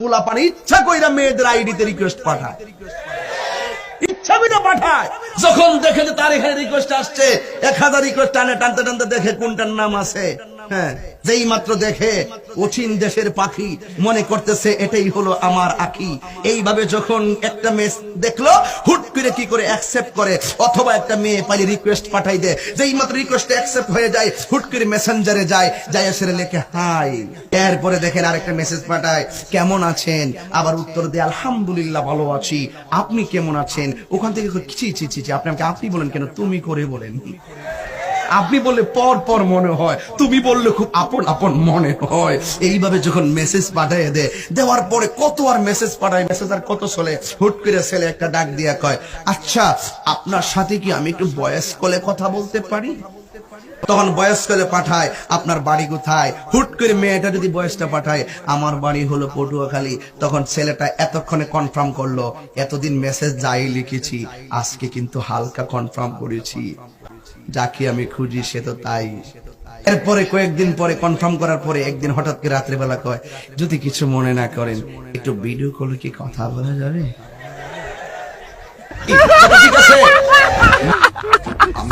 পোলাপান ইচ্ছা কইরা মেয়েদের আইডিতে রিকোয়েস্ট পাঠায়, ইচ্ছা করে পাঠায়। যখন দেখে যে তার এখানে রিকোয়েস্ট আসছে, 1000 রিকোয়েস্ট টানতে টানতে দেখে কোনটার নাম আছে। হ্যাঁ, যেই মাত্র দেখে অচিন দেশের পাখি মনে করতেছে এটাই হলো আমার আখি। এইভাবে যখন একটা মেয়ে দেখলো, হুট করে কি করে অ্যাকসেপ্ট করে, অথবা একটা মেয়ে পাইলে রিকোয়েস্ট পাঠাই দেয়। যেই মাত্র রিকোয়েস্ট অ্যাকসেপ্ট হয়ে যায়, হুট করে মেসেঞ্জারে যায়, এসে লেখে হাই। এরপরে দেখেন আরেকটা মেসেজ পাঠায়, কেমন আছেন? আবার উত্তর দেয় আলহামদুলিল্লাহ ভালো আছি, আপনি কেমন আছেন? ওখান থেকে ছি ছি ছি ছি, আপনি বলেন কেন, তুমি করে বলেন। আপনি বললে পর পর মনে হয়, তুমি বললে খুব আপন আপন মনে হয়। এইভাবে যখন মেসেজ পাঠায় দেওয়ার পরে কত আর মেসেজ পাঠায়, মেসেজ আর কত চলে। হুট করে ছেলে একটা ডাক দিয়া কয়, আচ্ছা আপনার সাথে কি আমি একটু ভয়েস কলে কথা বলতে পারি? তখন ভয়েস কলে পাঠায়, আপনার বাড়ি কোথায়? হুট করে মেয়েটা যদি ভয়েসটা পাঠায়, আমার বাড়ি হলো পটুয়াখালী। তখন ছেলেটা এতক্ষণে কনফার্ম করলো, এতদিন মেসেজ যাই লিখেছি, আজকে কিন্তু হালকা কনফার্ম করেছি, যাকে আমি খুঁজি সে তো তাই। এরপরে কয়েকদিন পরে কনফার্ম করার পরে একদিন হঠাৎ করে রাত্রেবেলা কয়, যদি কিছু মনে না করেন একটু ভিডিও কলে কি কথা বলা যাবে? ঠিক আছে।